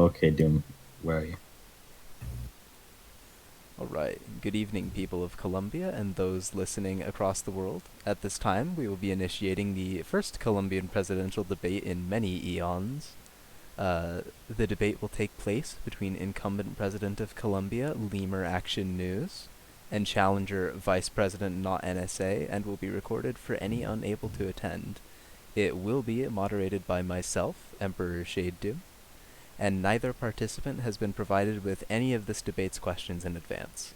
okay, Doom. Where are you? Alright, good evening, people of Columbia and those listening across the world. At this time, we will be initiating the first Columbian presidential debate in many eons. The debate will take place between incumbent President of Colombia, Lemur Action News, and challenger Vice President Not NSA, and will be recorded for any unable to attend. It will be moderated by myself, Emperor Shade Doom, and neither participant has been provided with any of this debate's questions in advance.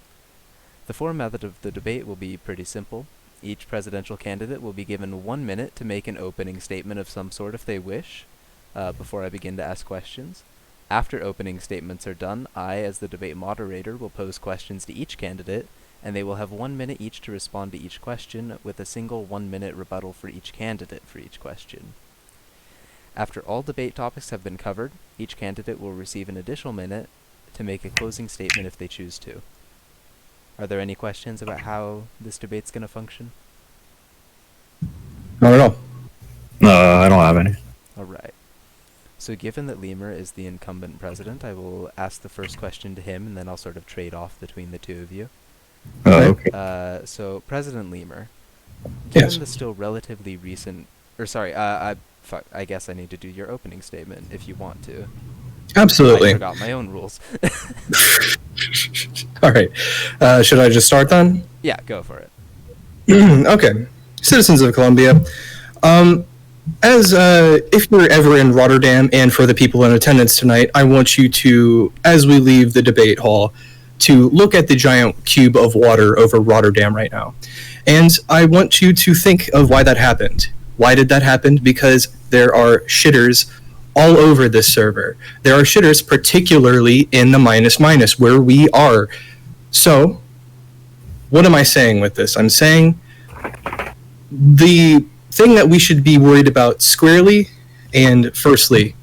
The format of the debate will be pretty simple. Each presidential candidate will be given 1 minute to make an opening statement of some sort if they wish, before I begin to ask questions. After opening statements are done, I, as the debate moderator, will pose questions to each candidate, and they will have 1 minute each to respond to each question, with a single 1-minute rebuttal for each candidate for each question. After all debate topics have been covered, each candidate will receive an additional minute to make a closing statement if they choose to. Are there any questions about how this debate's going to function? Not at all. I don't have any. Alright. So given that Lemur is the incumbent president, I will ask the first question to him, and then I'll sort of trade off between the two of you. Okay. So, President Lemur, given Yes. the still relatively recent... I guess I need to do your opening statement if you want to. Absolutely. I forgot my own rules. All right. Should I just start then? Yeah, go for it. Okay. Citizens of Columbia, if you're ever in Rotterdam, and for the people in attendance tonight, I want you to, as we leave the debate hall, to look at the giant cube of water over Rotterdam right now. And I want you to think of why that happened. Why did that happen? Because there are shitters all over this server. There are shitters particularly in the -- where we are. So, what am I saying with this? I'm saying the thing that we should be worried about squarely and firstly,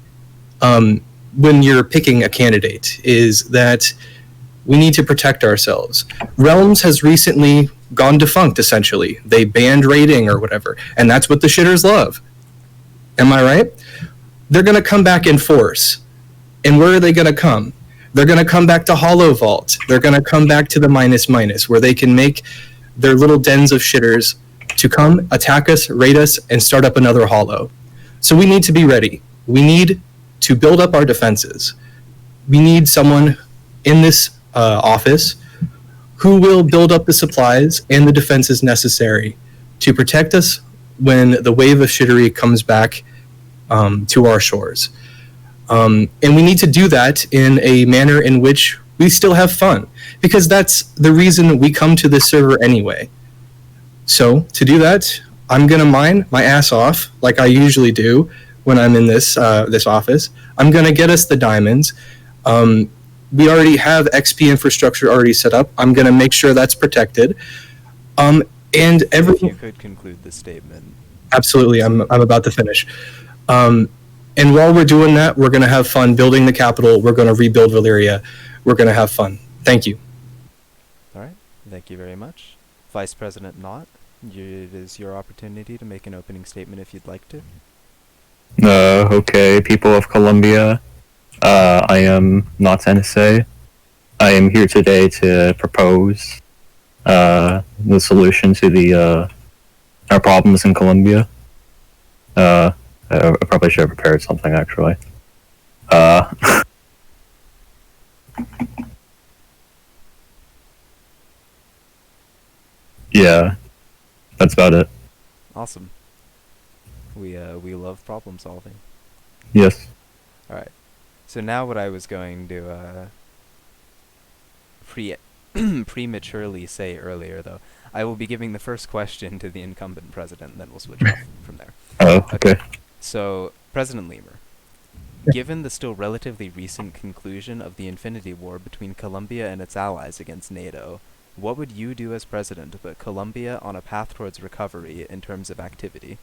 when you're picking a candidate, is that we need to protect ourselves. Realms has recently gone defunct, essentially. They banned raiding or whatever, and that's what the shitters love. Am I right? They're going to come back in force. And where are they going to come? They're going to come back to Hollow Vault. They're going to come back to the -- where they can make their little dens of shitters to come, attack us, raid us, and start up another Hollow. So we need to be ready. We need to build up our defenses. We need someone in this office who will build up the supplies and the defenses necessary to protect us when the wave of shittery comes back to our shores. And we need to do that in a manner in which we still have fun, because that's the reason we come to this server anyway. So to do that, I'm going to mine my ass off like I usually do when I'm in this office. I'm going to get us the diamonds. We already have XP infrastructure already set up. I'm going to make sure that's protected. And If you could conclude the statement. Absolutely, I'm about to finish. And while we're doing that, we're going to have fun building the capital. We're going to rebuild Valyria. We're going to have fun. Thank you. All right. Thank you very much. Vice President Knott, it is your opportunity to make an opening statement if you'd like to. Okay, people of Columbia. I am Not NSA. I am here today to propose the solution to our problems in Colombia. I probably should have prepared something, actually. Yeah, that's about it. Awesome. We love problem solving. Yes. All right. So now what I was going to prematurely say earlier, though, I will be giving the first question to the incumbent president, and then we'll switch off from there. Oh, okay. So, President Lemur, given the still relatively recent conclusion of the Infinity War between Colombia and its allies against NATO, what would you do as president to put Colombia on a path towards recovery in terms of activity?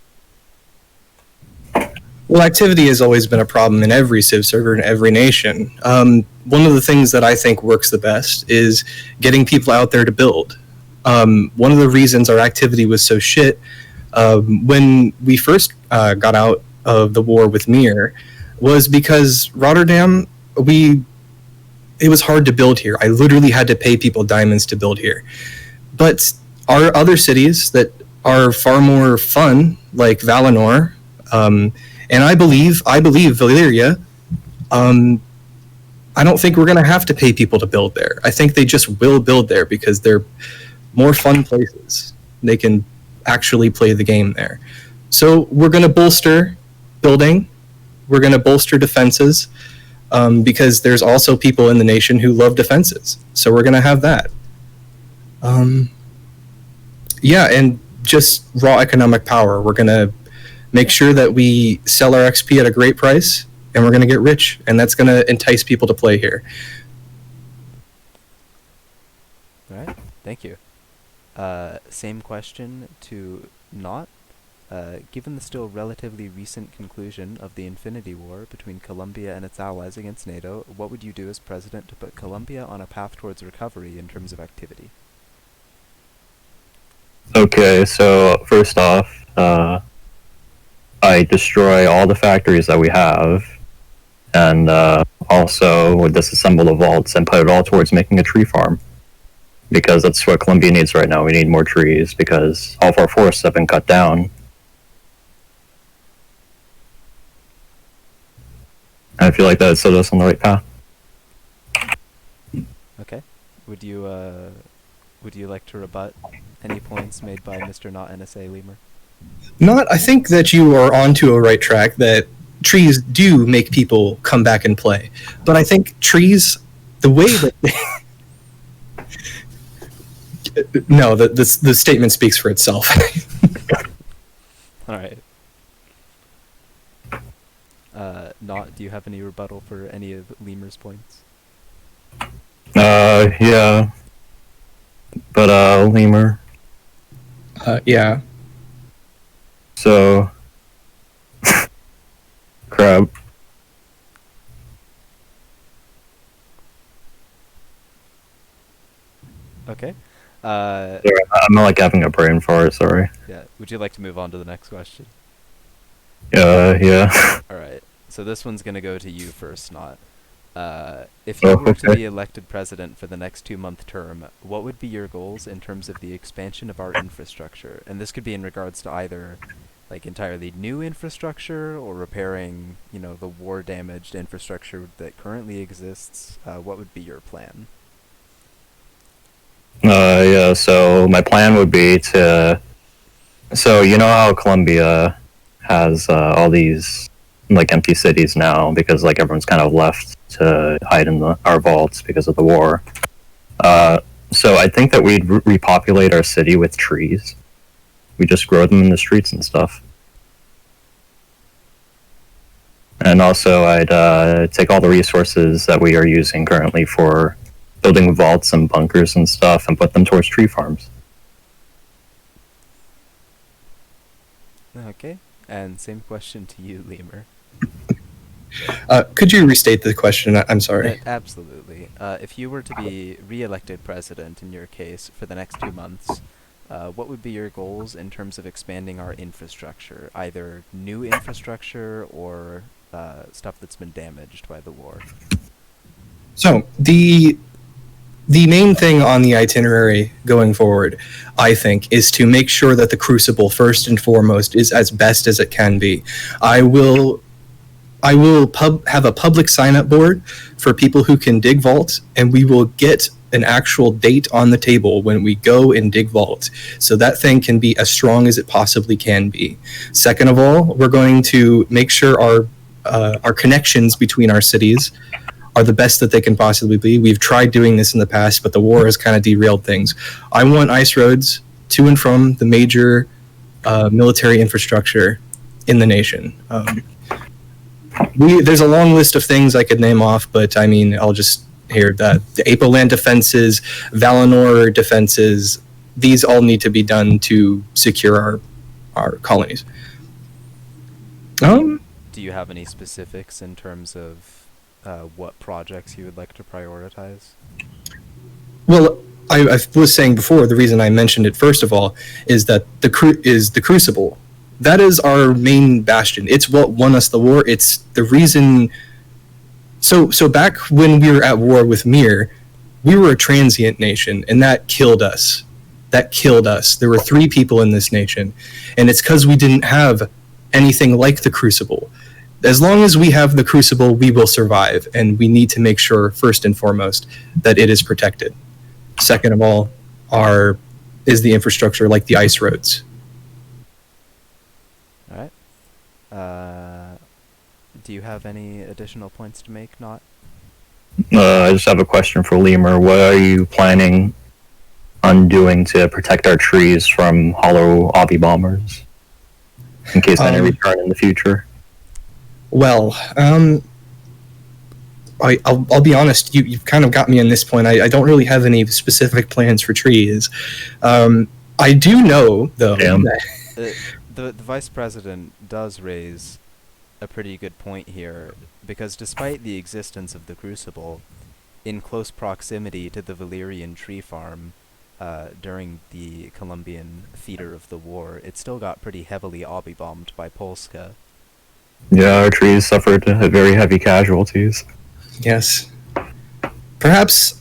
Well, activity has always been a problem in every Civ server in every nation. One of the things that I think works the best is getting people out there to build. One of the reasons our activity was so shit when we first got out of the war with Mir was because Rotterdam it was hard to build here. I literally had to pay people diamonds to build here. But our other cities that are far more fun, like Valinor, and I believe Valyria, I don't think we're going to have to pay people to build there. I think they just will build there because they're more fun places. They can actually play the game there. So we're going to bolster building. We're going to bolster defenses because there's also people in the nation who love defenses. So we're going to have that. Yeah, and just raw economic power. We're going to make sure that we sell our XP at a great price, and we're going to get rich, and that's going to entice people to play here. All right, thank you. Same question to Not. Given the still relatively recent conclusion of the Infinity War between Columbia and its allies against NATO, what would you do as president to put Columbia on a path towards recovery in terms of activity? Okay, so first off, I destroy all the factories that we have, and also would disassemble the vaults and put it all towards making a tree farm. Because that's what Columbia needs right now. We need more trees because all of our forests have been cut down. I feel like that set us on the right path. Okay. Would you like to rebut any points made by Mr. Not NSA Lemur? Not, I think that you are onto a right track, that trees do make people come back and play. But I think trees, the way that no, the statement speaks for itself. All right. Not, do you have any rebuttal for any of Lemur's points? Yeah. But, Lemur. Yeah. So... crap. Okay. I'm like having a brain fart, sorry. Yeah. Would you like to move on to the next question? Yeah. Alright. So this one's gonna go to you first, Not. If you were to be elected president for the next 2-month term, what would be your goals in terms of the expansion of our infrastructure? And this could be in regards to either like entirely new infrastructure or repairing, the war-damaged infrastructure that currently exists. What would be your plan? Yeah, so my plan would be to... So, you know how Columbia has all these, like, empty cities now because, like, everyone's kind of left to hide in our vaults because of the war. So I think that we'd repopulate our city with trees. We just grow them in the streets and stuff. And also, I'd take all the resources that we are using currently for building vaults and bunkers and stuff and put them towards tree farms. Okay. And same question to you, Lemur. Could you restate the question? I'm sorry. Absolutely. If you were to be re-elected president in your case for the next 2 months, what would be your goals in terms of expanding our infrastructure? Either new infrastructure or stuff that's been damaged by the war? So, the main thing on the itinerary going forward, I think, is to make sure that the Crucible, first and foremost, is as best as it can be. I will have a public sign-up board for people who can dig vaults, and we will get an actual date on the table when we go and dig vault, so that thing can be as strong as it possibly can be. Second of all, we're going to make sure our connections between our cities are the best that they can possibly be. We've tried doing this in the past, but the war has kind of derailed things. I want ice roads to and from the major military infrastructure in the nation. There's a long list of things I could name off, but I mean, I'll just hear that the Apoland defenses, Valinor defenses, these all need to be done to secure our colonies. Do you have any specifics in terms of what projects you would like to prioritize? Well, I was saying before, the reason I mentioned it first of all is that the Crucible. That is our main bastion. It's what won us the war. It's the reason So back when we were at war with Mir, we were a transient nation, and that killed us. That killed us. There were 3 people in this nation, and it's because we didn't have anything like the Crucible. As long as we have the Crucible, we will survive, and we need to make sure, first and foremost, that it is protected. Second of all, is the infrastructure like the ice roads. All right. Do you have any additional points to make, Not? I just have a question for Lemur. What are you planning on doing to protect our trees from hollow obby bombers? In case any return in the future? Well, I'll be honest. You've kind of got me on this point. I don't really have any specific plans for trees. I do know, though, that The vice president does raise a pretty good point here, because despite the existence of the Crucible, in close proximity to the Valyrian tree farm, during the Columbian theater of the war, it still got pretty heavily obby-bombed by Polska. Yeah, our trees suffered very heavy casualties. Yes. Perhaps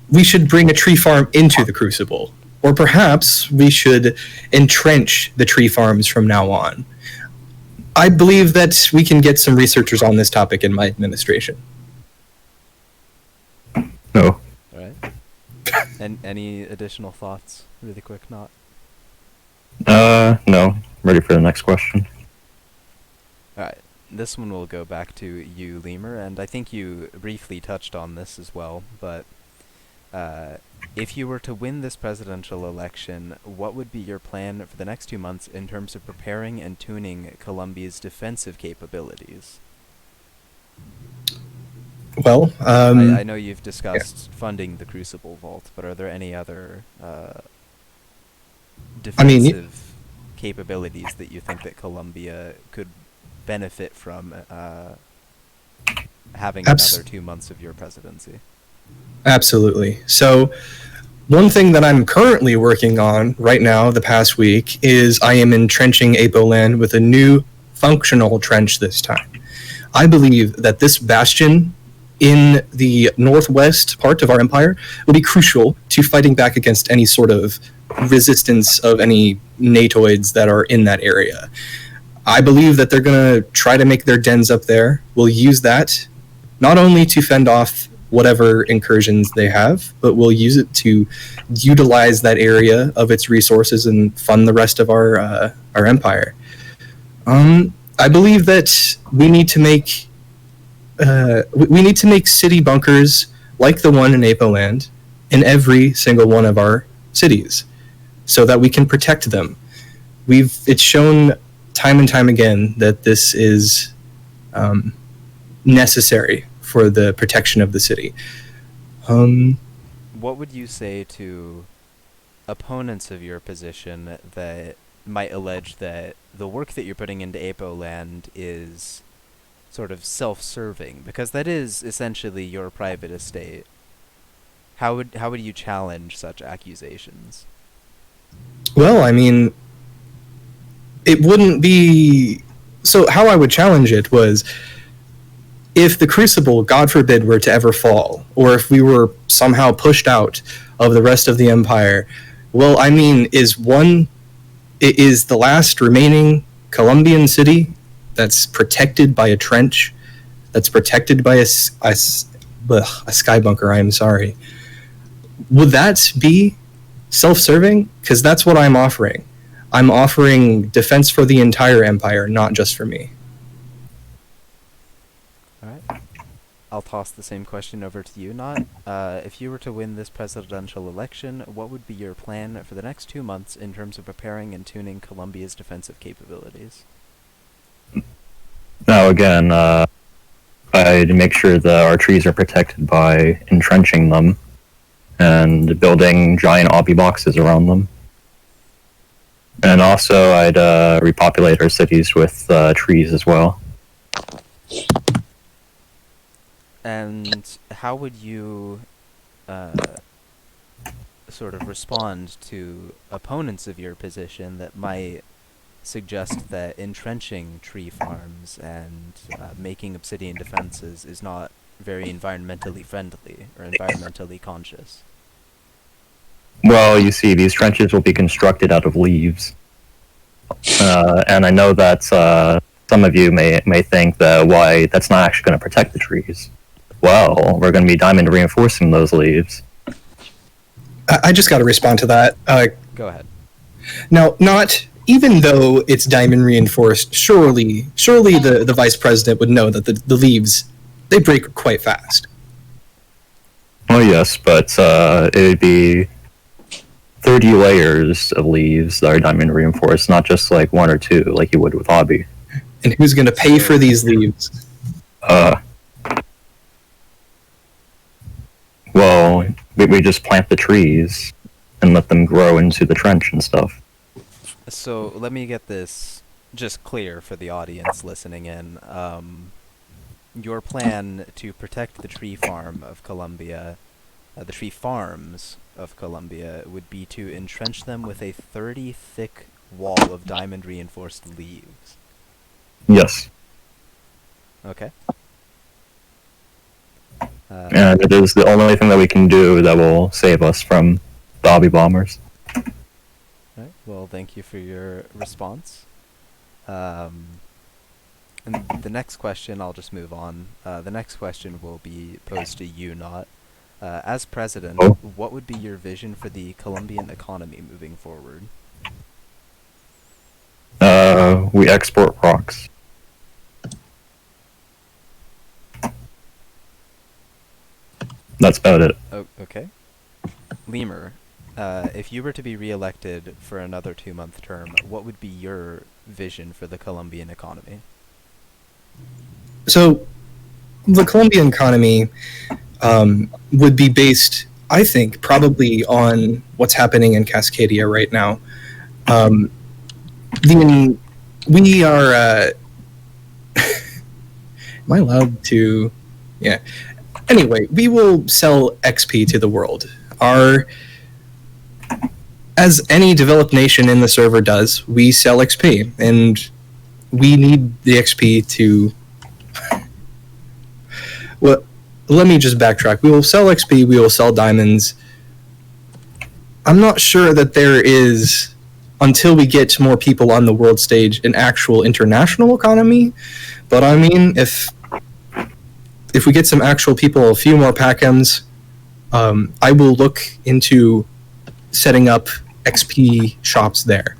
we should bring a tree farm into the Crucible. Or perhaps we should entrench the tree farms from now on. I believe that we can get some researchers on this topic in my administration. No. Alright. And any additional thoughts, really quick, Not? No. Ready for the next question. Alright, this one will go back to you, Lemur, and I think you briefly touched on this as well, but if you were to win this presidential election, what would be your plan for the next 2 months in terms of preparing and tuning Columbia's defensive capabilities? Well, I know you've discussed funding the Crucible Vault, but are there any other defensive capabilities that you think that Columbia could benefit from having another 2 months of your presidency? Absolutely. So, one thing that I'm currently working on right now, the past week, is I am entrenching Apoland with a new functional trench this time. I believe that this bastion in the northwest part of our empire will be crucial to fighting back against any sort of resistance of any NATOids that are in that area. I believe that they're going to try to make their dens up there. We'll use that not only to fend off whatever incursions they have, but we'll use it to utilize that area of its resources and fund the rest of our empire. I believe that we need to make city bunkers like the one in Apoland in every single one of our cities, so that we can protect them. It's shown time and time again that this is necessary for the protection of the city. What would you say to opponents of your position that might allege that the work that you're putting into Apoland is sort of self-serving, because that is essentially your private estate? How would you challenge such accusations? Well, I mean, it wouldn't be... So how I would challenge it was, if the Crucible, God forbid, were to ever fall, or if we were somehow pushed out of the rest of the Empire, well, I mean, is the last remaining Columbian city that's protected by a trench, that's protected by a sky bunker, I'm sorry, would that be self-serving? Because that's what I'm offering. I'm offering defense for the entire empire, not just for me. Alright. I'll toss the same question over to you, Not. If you were to win this presidential election, what would be your plan for the next 2 months in terms of preparing and tuning Columbia's defensive capabilities? Now, again, I'd make sure that our trees are protected by entrenching them and building giant obby boxes around them. And also, I'd repopulate our cities with trees as well. And how would you sort of respond to opponents of your position that might suggest that entrenching tree farms and making obsidian defenses is not very environmentally friendly or environmentally conscious. Well, you see, these trenches will be constructed out of leaves. And I know that some of you may think that why that's not actually going to protect the trees. Well, we're going to be diamond reinforcing those leaves. I just got to respond to that. Go ahead. Now, not even though it's diamond reinforced, surely the vice president would know that the leaves, they break quite fast. Oh yes, but it would be 30 layers of leaves that are diamond reinforced, not just like one or two like you would with hobby. And who's going to pay for these leaves? Well, we just plant the trees and let them grow into the trench and stuff. So let me get this just clear for the audience listening in. Your plan to protect the tree farm of Columbia, the tree farms of Columbia, would be to entrench them with a 30 thick wall of diamond reinforced leaves. Yes. Okay. And it is the only thing that we can do that will save us from the hobby bombers. Right. Well, thank you for your response. And the next question, I'll just move on. The next question will be posed to you, Not. As president, what would be your vision for the Columbian economy moving forward? We export rocks. That's about it. Oh, okay. Lemur, if you were to be re-elected for another 2-month term, what would be your vision for the Columbian economy? So, the Colombian economy would be based, I think, probably on what's happening in Cascadia right now. We are. Am I allowed to? Yeah. Anyway, we will sell XP to the world. As any developed nation in the server does, we sell XP, and we need the XP to. Well, let me just backtrack. We will sell XP. We will sell diamonds. I'm not sure that there is, until we get more people on the world stage, an actual international economy. But I mean, if we get some actual people, a few more PACMs, I will look into setting up XP shops there,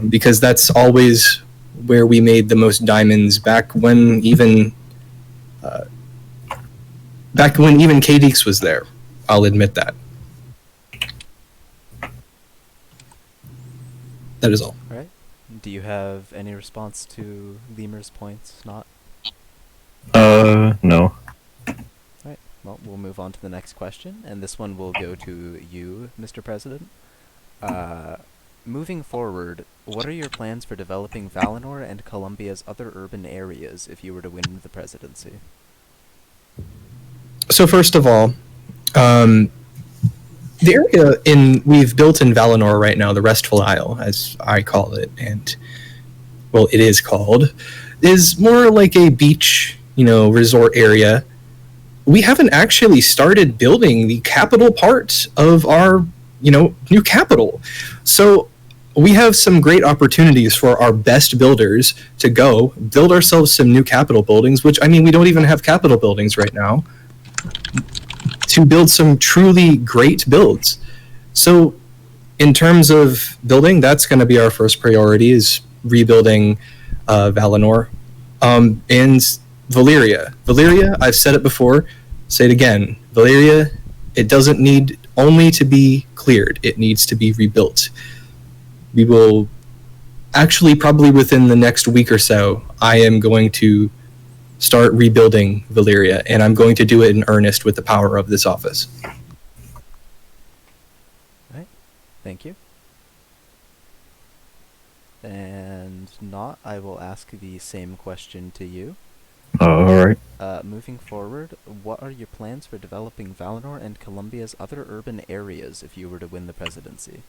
because that's always where we made the most diamonds back when even KDX was there. I'll admit that. That is all. All right. Do you have any response to Lemur's points? Not? No. Alright, well, we'll move on to the next question, and this one will go to you, Mr. President. Moving forward, what are your plans for developing Valinor and Columbia's other urban areas if you were to win the presidency? So first of all, the area we've built in Valinor right now, the Restful Isle, as I call it, and, well, it is called, is more like a beach, resort area. We haven't actually started building the capital part of our, new capital. So we have some great opportunities for our best builders to go build ourselves some new capital buildings, which, I mean, we don't even have capital buildings right now, to build some truly great builds. So in terms of building, that's going to be our first priority, is rebuilding Valinor. And Valyria. Valyria, I've said it before, say it again. Valyria, it doesn't need only to be cleared, it needs to be rebuilt. We will actually, probably within the next week or so, I am going to start rebuilding Valyria, and I'm going to do it in earnest with the power of this office. Alright, thank you. And Not, I will ask the same question to you. Alright. Moving forward, what are your plans for developing Valinor and Columbia's other urban areas if you were to win the presidency?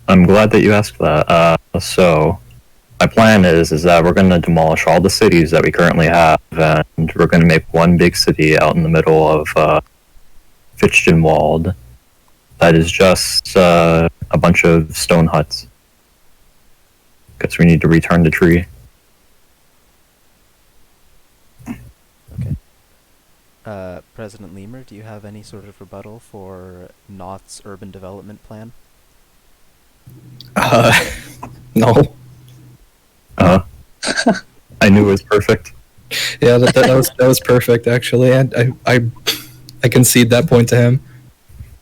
I'm glad that you asked that. So, my plan is that we're going to demolish all the cities that we currently have, and we're going to make one big city out in the middle of Fichtenwald. That is just a bunch of stone huts. Because we need to return the tree. President Lemur, do you have any sort of rebuttal for Knott's urban development plan? No. I knew it was perfect. Yeah, that was perfect. Actually, I concede that point to him.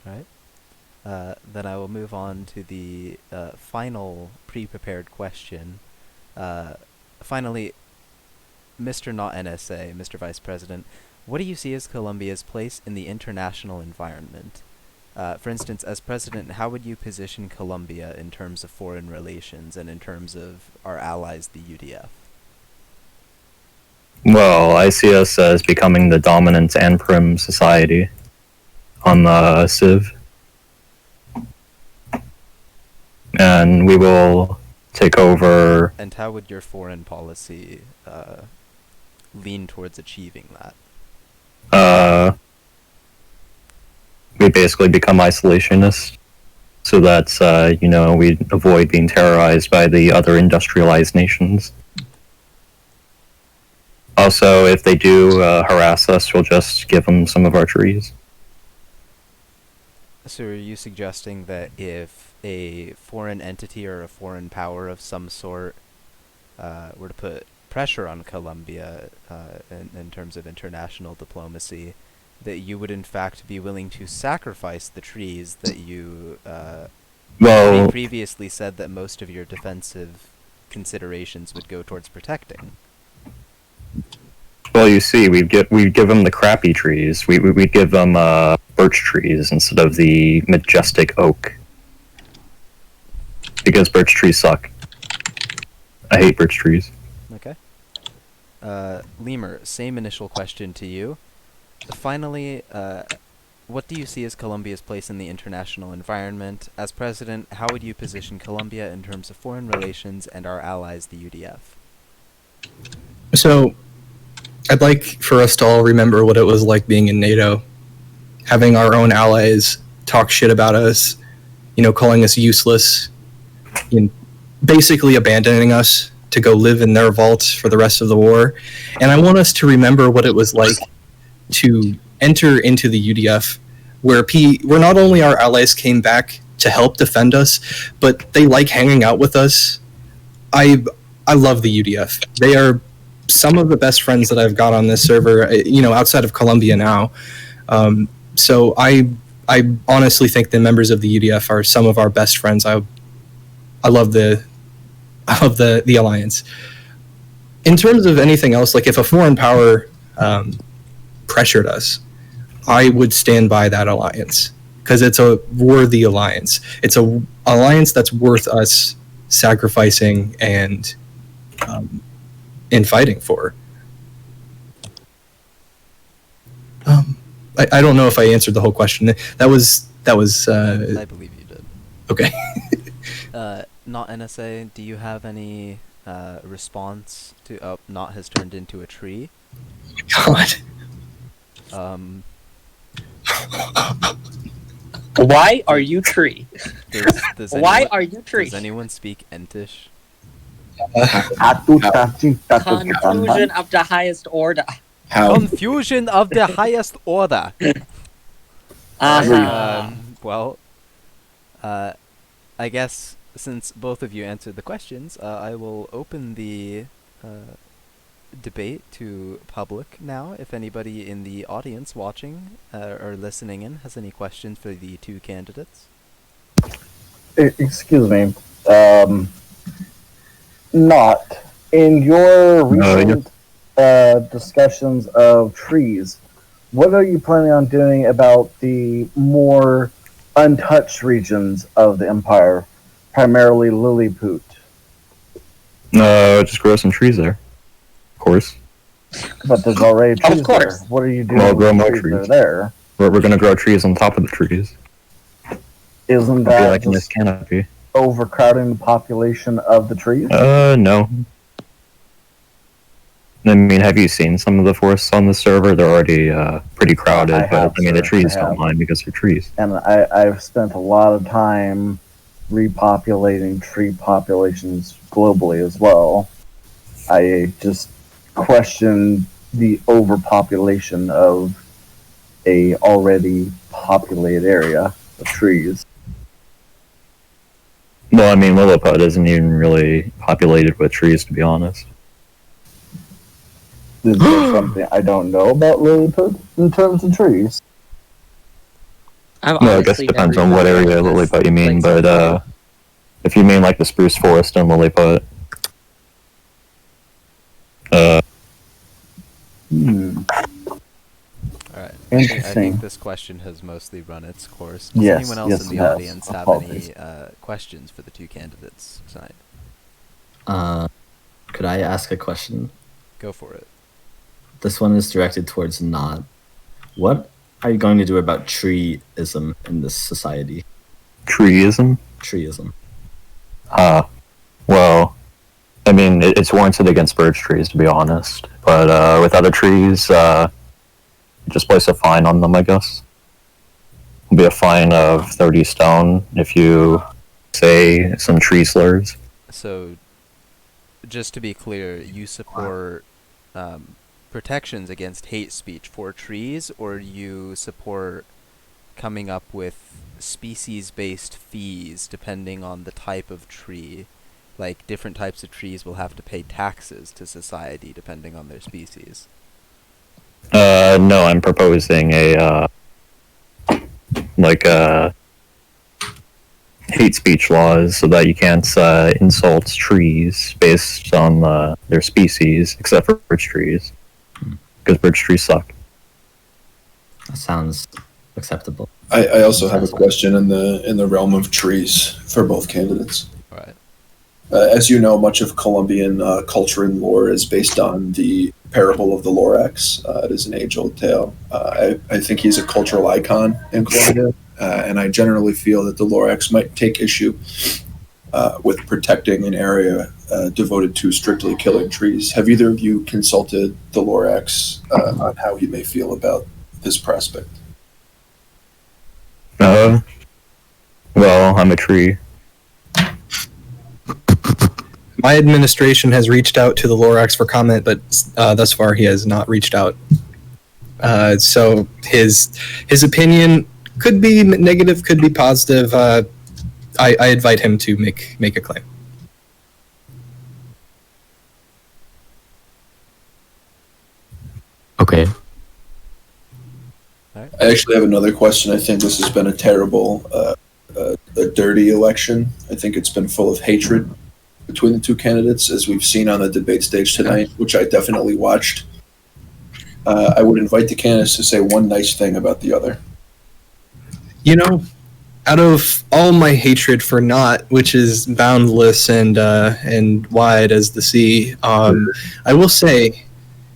Right. Then I will move on to the final pre-prepared question. Finally, Mr. Not NSA, Mr. Vice President, what do you see as Columbia's place in the international environment? For instance, as president, how would you position Colombia in terms of foreign relations and in terms of our allies, the UDF? Well, I see us as becoming the dominant and prim society on the Civ. And we will take over... And how would your foreign policy lean towards achieving that? We basically become isolationists, so that, we avoid being terrorized by the other industrialized nations. Also, if they do harass us, we'll just give them some of our trees. So are you suggesting that if a foreign entity or a foreign power of some sort were to put pressure on Colombia in terms of international diplomacy, that you would in fact be willing to sacrifice the trees that you previously said that most of your defensive considerations would go towards protecting? Well, you see, we'd give them the crappy trees. We'd give them birch trees instead of the majestic oak. Because birch trees suck. I hate birch trees. Okay. Lemur, same initial question to you. Finally, what do you see as Colombia's place in the international environment? As president, how would you position Colombia in terms of foreign relations and our allies, the UDF? So, I'd like for us to all remember what it was like being in NATO, having our own allies talk shit about us, calling us useless, basically abandoning us to go live in their vault for the rest of the war. And I want us to remember what it was like to enter into the UDF, where not only our allies came back to help defend us, but they like hanging out with us. I love the UDF. They are some of the best friends that I've got on this server, outside of Columbia now. So I honestly think the members of the UDF are some of our best friends. I love the alliance. In terms of anything else, like if a foreign power pressured us, I would stand by that alliance because it's a worthy alliance. It's a alliance that's worth us sacrificing and fighting for. I don't know if I answered the whole question. That was. I believe you did. Okay. Not NSA. Do you have any response to? Oh, Not has turned into a tree. God. Why are you tree? Why are you tree? Does anyone speak Entish? Confusion of the highest order. Confusion of the highest order. Well, I guess since both of you answered the questions, I will open the debate to public now. If anybody in the audience watching or listening in has any questions for the two candidates. Excuse me. Not in your recent discussions of trees, what are you planning on doing about the more untouched regions of the empire, primarily Lilliput? Just grow some trees there. Of course. But there's already trees Of course. there. What are you doing Well, grow with more the trees trees. that are there? We're going to grow trees on top of the trees. Isn't It'll be that like in this just, canopy. overcrowding the population of the trees? No. I mean, have you seen some of the forests on the server? They're already pretty crowded, have, but I mean, the sir, trees I don't have. mind because they're trees. And I've spent a lot of time repopulating tree populations globally as well. I just question the overpopulation of a already populated area of trees. Well, I mean, Lilliput isn't even really populated with trees, to be honest. Is there something I don't know about Lilliput in terms of trees? I've No, I guess honestly it depends never on what even area heard of of this Lilliput you mean, place but before. if you mean like the spruce forest in Lilliput, Alright. I Interesting. think this question has mostly run its course. Does Yes, anyone else yes, in it the has. audience have Apologies. any questions for the two candidates tonight? Could I ask a question? Go for it. This one is directed towards Nod. What are you going to do about treeism in this society? treeism. Treeism. Well, I mean, it's warranted against birch trees, to be honest. But with other trees, just place a fine on them, I guess. It'll be a fine of 30 stone if you say some tree slurs. So, just to be clear, you support protections against hate speech for trees, or you support coming up with species-based fees depending on the type of tree? Like, different types of trees will have to pay taxes to society depending on their species. No, I'm proposing a hate speech laws so that you can't insult trees based on their species, except for birch trees, because birch trees suck. That sounds acceptable. I also have a question in the realm of trees for both candidates. Alright. As you know, much of Columbian culture and lore is based on the parable of the Lorax. It is an age-old tale. I think he's a cultural icon in Colombia, and I generally feel that the Lorax might take issue with protecting an area devoted to strictly killing trees. Have either of you consulted the Lorax on how he may feel about this prospect? Well, I'm a tree. My administration has reached out to the Lorax for comment, but thus far he has not reached out. So his opinion could be negative, could be positive. I invite him to make a claim. Okay. I actually have another question. I think this has been a terrible, a dirty election. I think it's been full of hatred between the two candidates, as we've seen on the debate stage tonight, which I definitely watched. I would invite the candidates to say one nice thing about the other. You know, out of all my hatred for Not, which is boundless and wide as the sea, I will say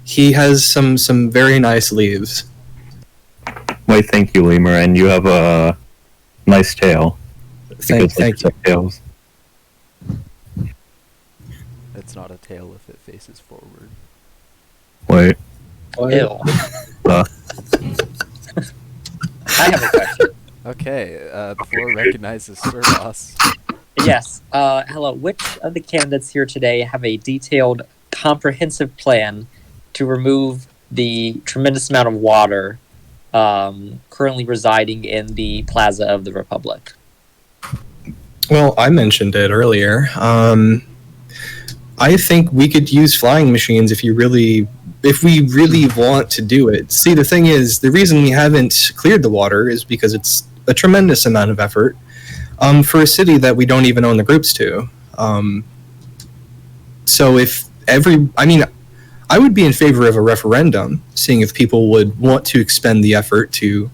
he has some very nice leaves. Why, thank you, Lemur, and you have a nice tail. Thank you. Tails. It's not a tail if it faces forward. Wait. Ew. Uh. I have a question. Okay, the floor recognizes Sir Boss. Yes. Hello. Which of the candidates here today have a detailed, comprehensive plan to remove the tremendous amount of water currently residing in the Plaza of the Republic? Well, I mentioned it earlier. I think we could use flying machines if we really want to do it. See, the thing is, the reason we haven't cleared the water is because it's a tremendous amount of effort for a city that we don't even own the groups to. So I would be in favor of a referendum, seeing if people would want to expend the effort to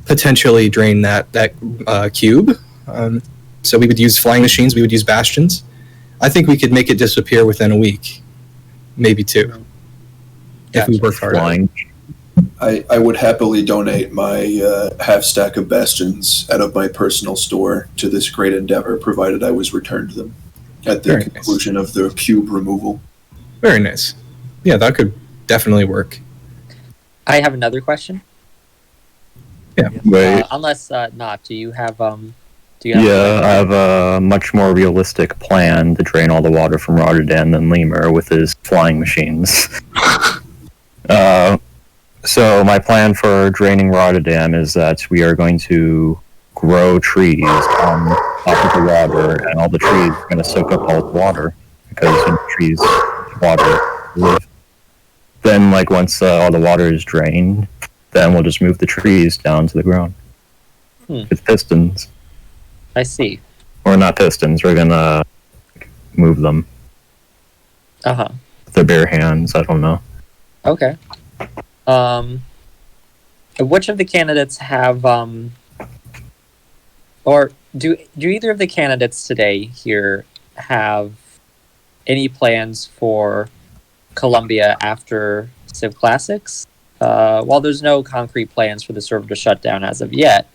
potentially drain that cube. So we would use flying machines, we would use bastions. I think we could make it disappear within a week, maybe two, if we worked hard. Flying. I would happily donate my half stack of bastions out of my personal store to this great endeavor, provided I was returned them at the Very conclusion of the cube removal. Very nice. Yeah, that could definitely work. I have another question. Wait. Unless not, do you have Yeah, I have a much more realistic plan to drain all the water from Rotterdam than Lemur with his flying machines. So my plan for draining Rotterdam is that we are going to grow trees on top of the water, and all the trees are going to soak up all the water because when trees water live. Then, like once all the water is drained, then we'll just move the trees down to the ground with pistons. I see. Or not pistons. We're gonna move them with their bare hands. I don't know. Okay. Which of the candidates have or do either of the candidates today here have any plans for Columbia after CivClassics? While there's no concrete plans for the server to shut down as of yet,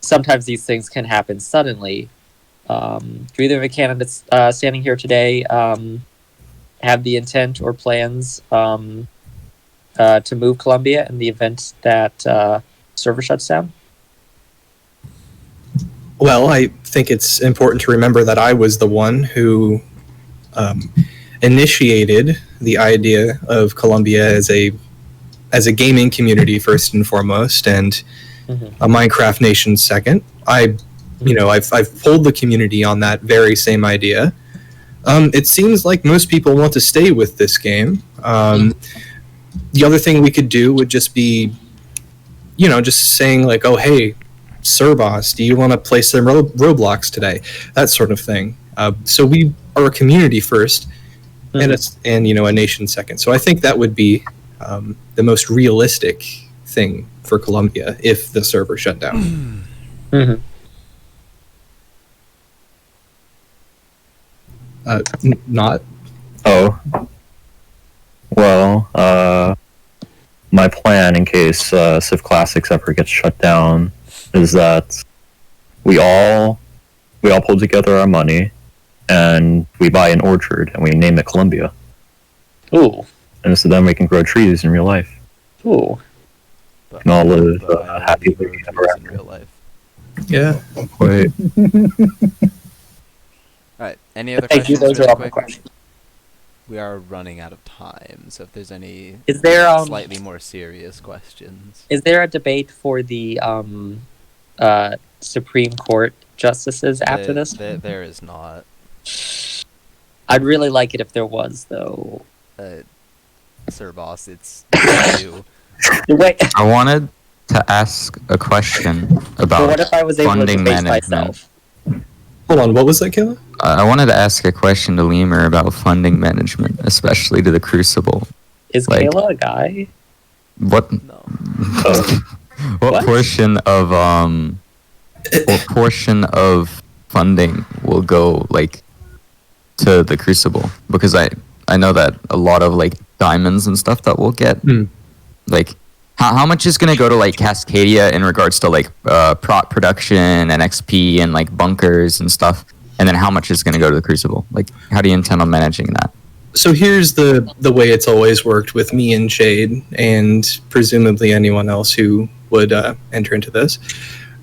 sometimes these things can happen suddenly. Do either of the candidates standing here today have the intent or plans to move Columbia in the event that server shuts down? Well, I think it's important to remember that I was the one who initiated the idea of Columbia as a gaming community first and foremost, and a Minecraft nation second. I've pulled the community on that very same idea. It seems like most people want to stay with this game. The other thing we could do would just be, just saying like, oh, hey, Sir Boss, do you want to play some Roblox today? That sort of thing. So we are a community first, and a nation second. So I think that would be the most realistic thing for Columbia if the server shut down. Not. Oh. Well, my plan in case CivClassics ever gets shut down is that we all pull together our money and we buy an orchard and we name it Columbia. Ooh. And so then we can grow trees in real life. Ooh. And all live happily ever in after. real life. Yeah. Wait. Alright, any other Thank you. questions? Those are really all my quick? questions. We are running out of time, so if there's any Is there slightly more serious questions. is there a debate for the Supreme Court justices after this? There is not. I'd really like it if there was, though. Sir Boss, it's you. Wait, I wanted to ask a question but about what if I was able to funding debate management. myself? Hold on, what was that, Kayla? I wanted to ask a question to Lemur about funding management, especially to the Crucible. Is Like- Kayla a guy? What No. what portion of funding will go like to the Crucible? Because I know that a lot of like diamonds and stuff that we'll get, like how much is gonna go to like Cascadia in regards to like prop production and XP and like bunkers and stuff, and then how much is gonna go to the Crucible? Like, how do you intend on managing that? So here's the way it's always worked with me and Shade, and presumably anyone else who would enter into this.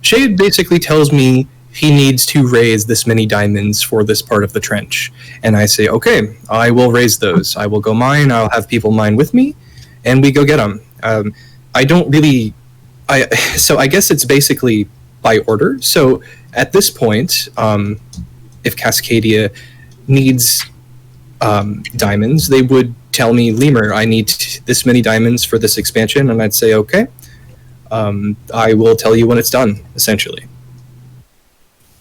Shade basically tells me he needs to raise this many diamonds for this part of the trench. And I say, okay, I will raise those. I will go mine, I'll have people mine with me, and we go get them. I don't really... So I guess it's basically by order. So at this point, if Cascadia needs diamonds, they would tell me, Lemur, I need this many diamonds for this expansion, and I'd say, okay. I will tell you when it's done, essentially.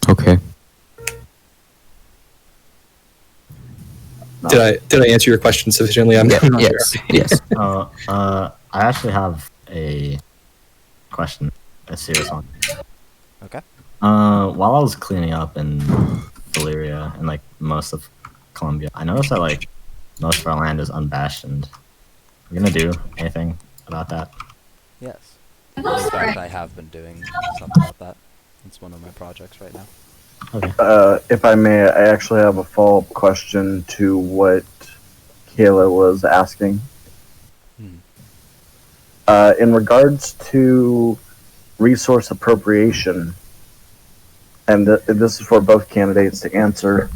Okay. Did I answer your question sufficiently? I'm not sure. Yes. I actually have a question, a serious one. Okay. While I was cleaning up in Valyria and like most of Columbia, I noticed that like most of our land is unbastioned. Are we gonna do anything about that. Yes. In fact, I have been doing some about that. It's one of my projects right now. Okay. If I may, I actually have a follow-up question to what Kayla was asking. In regards to resource appropriation, and this is for both candidates to answer,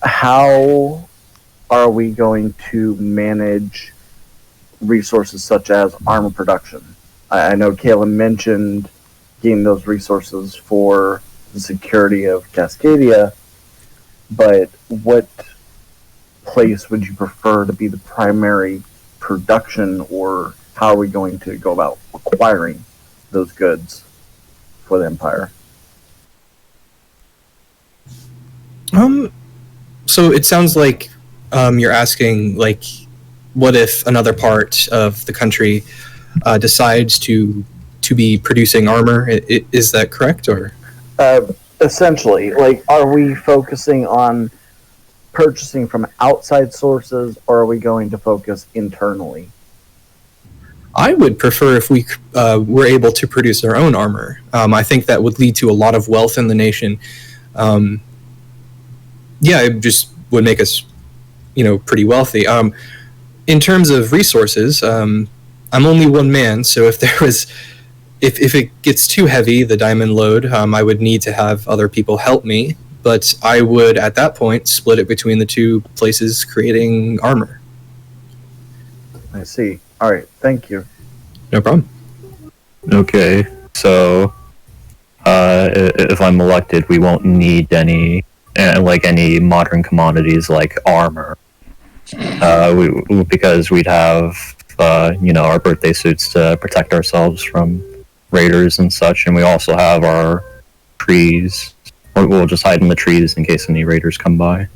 how are we going to manage resources such as armor production? I know Kayla mentioned getting those resources for the security of Cascadia, but what place would you prefer to be the primary production, or how are we going to go about acquiring those goods for the Empire? So it sounds like you're asking, like, what if another part of the country decides to be producing armor? Is that correct, or? Essentially, like, are we focusing on purchasing from outside sources, or are we going to focus internally? I would prefer if we were able to produce our own armor. I think that would lead to a lot of wealth in the nation. Yeah, it just would make us, pretty wealthy. In terms of resources, I'm only one man, so if there was, if it gets too heavy, the diamond load, I would need to have other people help me. But I would, at that point, split it between the two places creating armor. I see. All right, thank you. No problem. Okay, so if I'm elected, we won't need any modern commodities like armor, because we'd have our birthday suits to protect ourselves from raiders and such, and we also have our trees. We'll just hide in the trees in case any raiders come by.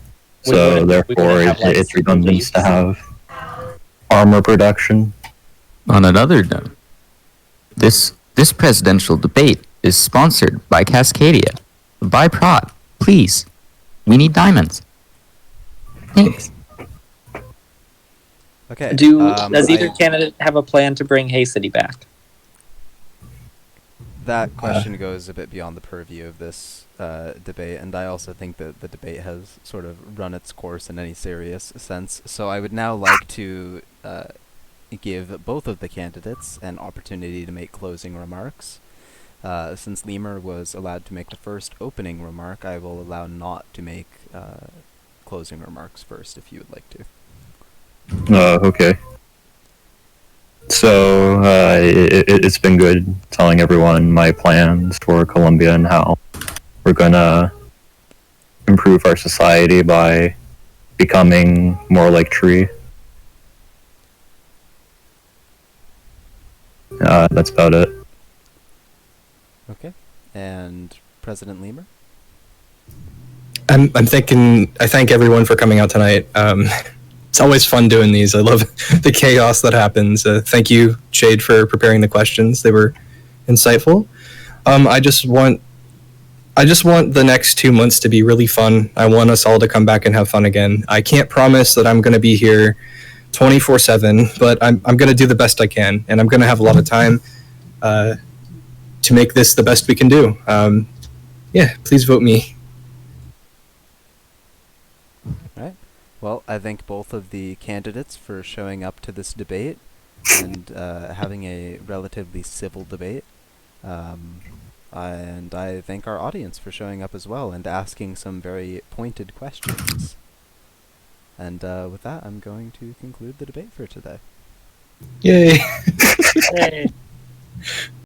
So therefore, it's redundant to have armor production. On another note, this presidential debate is sponsored by Cascadia. Buy prod, please. We need diamonds. Thanks. Okay. Does either candidate have a plan to bring Hay City back? That question goes a bit beyond the purview of this debate, and I also think that the debate has sort of run its course in any serious sense. So I would now like to give both of the candidates an opportunity to make closing remarks. Since Lemur was allowed to make the first opening remark, I will allow Not to make closing remarks first, if you would like to. Okay. So it's been good telling everyone my plans for Columbia and how we're gonna improve our society by becoming more like Tree. That's about it. Okay. And President Lemur? I thank everyone for coming out tonight. It's always fun doing these. I love the chaos that happens. Thank you, Shade, for preparing the questions. They were insightful. I just want the next 2 months to be really fun. I want us all to come back and have fun again. I can't promise that I'm going to be here 24/7, but I'm going to do the best I can, and I'm going to have a lot of time to make this the best we can do. Yeah, please vote me. Well, I thank both of the candidates for showing up to this debate and having a relatively civil debate. And I thank our audience for showing up as well and asking some very pointed questions. And with that, I'm going to conclude the debate for today. Yay! Yay.